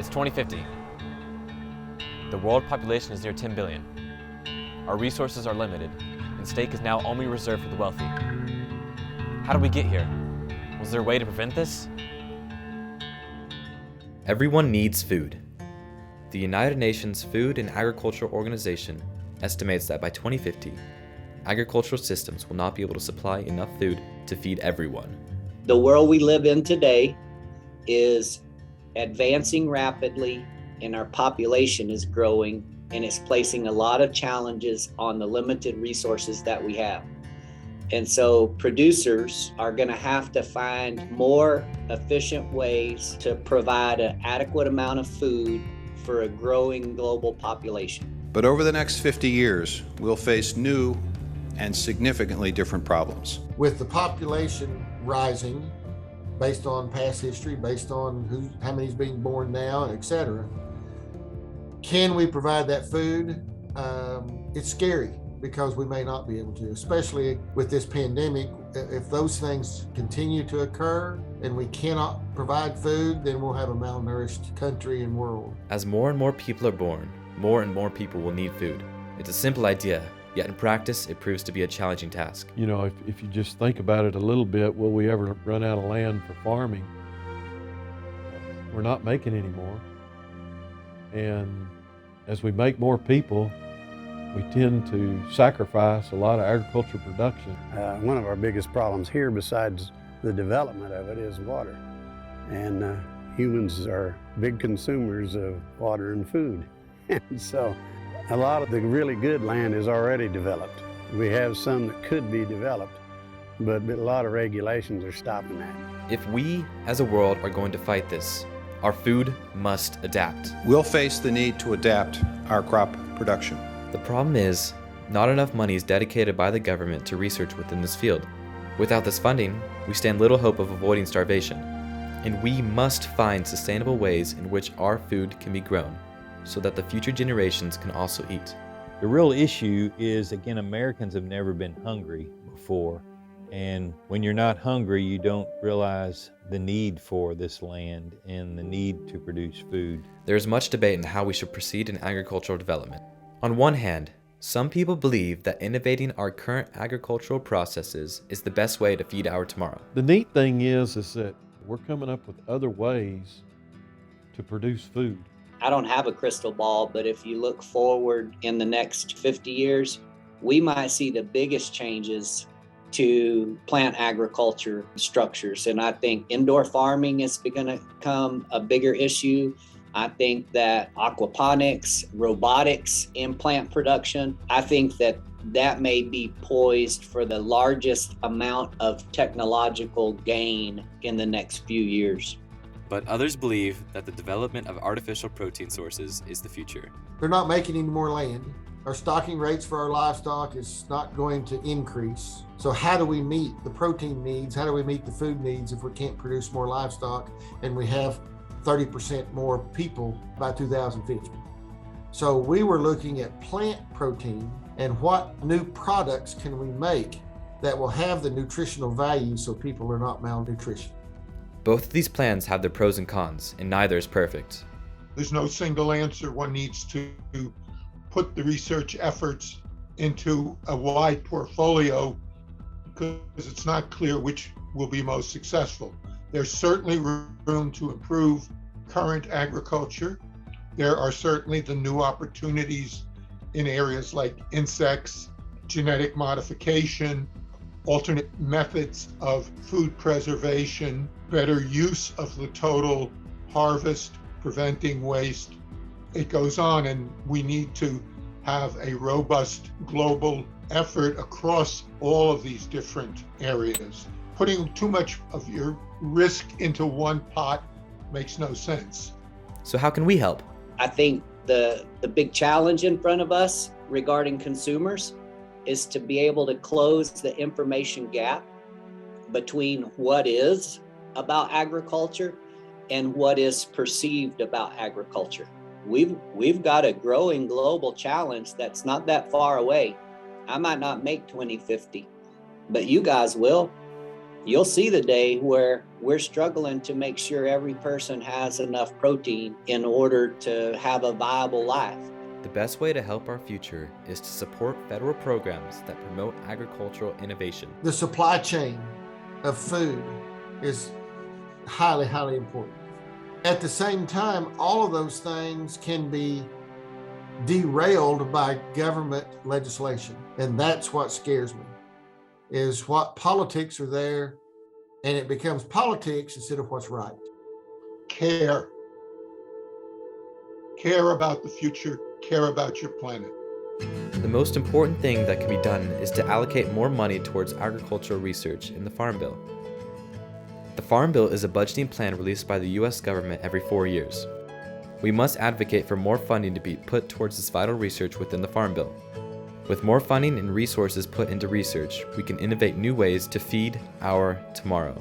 It's 2050. The world population is near 10 billion. Our resources are limited, and steak is now only reserved for the wealthy. How did we get here? Was there a way to prevent this? Everyone needs food. The United Nations Food and Agriculture Organization estimates that by 2050, agricultural systems will not be able to supply enough food to feed everyone. The world we live in today is advancing rapidly, and our population is growing, and it's placing a lot of challenges on the limited resources that we have. And so producers are going to have to find more efficient ways to provide an adequate amount of food for a growing global population. But over the next 50 years, we'll face new and significantly different problems. With the population rising, based on past history, based on how many's being born now, et cetera, can we provide that food? It's scary because we may not be able to, especially with this pandemic. If those things continue to occur and we cannot provide food, then we'll have a malnourished country and world. As more and more people are born, more and more people will need food. It's a simple idea, yet in practice, it proves to be a challenging task. You know, if you just think about it a little bit, will we ever run out of land for farming? We're not making any more. And as we make more people, we tend to sacrifice a lot of agricultural production. One of our biggest problems here, besides the development of it, is water. And humans are big consumers of water and food. And so a lot of the really good land is already developed. We have some that could be developed, but a lot of regulations are stopping that. If we, as a world, are going to fight this, our food must adapt. We'll face the need to adapt our crop production. The problem is, not enough money is dedicated by the government to research within this field. Without this funding, we stand little hope of avoiding starvation. And we must find sustainable ways in which our food can be grown, so that the future generations can also eat. The real issue is, again, Americans have never been hungry before. And when you're not hungry, you don't realize the need for this land and the need to produce food. There is much debate on how we should proceed in agricultural development. On one hand, some people believe that innovating our current agricultural processes is the best way to feed our tomorrow. The neat thing is that we're coming up with other ways to produce food. I don't have a crystal ball, but if you look forward in the next 50 years, we might see the biggest changes to plant agriculture structures. And I think indoor farming is going to become a bigger issue. I think that aquaponics, robotics in plant production, I think that may be poised for the largest amount of technological gain in the next few years. But others believe that the development of artificial protein sources is the future. They're not making any more land. Our stocking rates for our livestock is not going to increase. So how do we meet the protein needs? How do we meet the food needs if we can't produce more livestock and we have 30% more people by 2050? So we were looking at plant protein and what new products can we make that will have the nutritional value so people are not malnutrition. Both of these plans have their pros and cons, and neither is perfect. There's no single answer. One needs to put the research efforts into a wide portfolio because it's not clear which will be most successful. There's certainly room to improve current agriculture. There are certainly the new opportunities in areas like insects, genetic modification, alternate methods of food preservation, better use of the total harvest, preventing waste. It goes on, and we need to have a robust global effort across all of these different areas. Putting too much of your risk into one pot makes no sense. So how can we help? I think the big challenge in front of us regarding consumers is to be able to close the information gap between what is about agriculture and what is perceived about agriculture. We've got a growing global challenge that's not that far away. I might not make 2050, but you guys will. You'll see the day where we're struggling to make sure every person has enough protein in order to have a viable life. The best way to help our future is to support federal programs that promote agricultural innovation. The supply chain of food is highly, highly important. At the same time, all of those things can be derailed by government legislation. And that's what scares me, is what politics are there, and it becomes politics instead of what's right. Care. Care about the future, care about your planet. The most important thing that can be done is to allocate more money towards agricultural research in the Farm Bill. The Farm Bill is a budgeting plan released by the U.S. government every 4 years. We must advocate for more funding to be put towards this vital research within the Farm Bill. With more funding and resources put into research, we can innovate new ways to feed our tomorrow.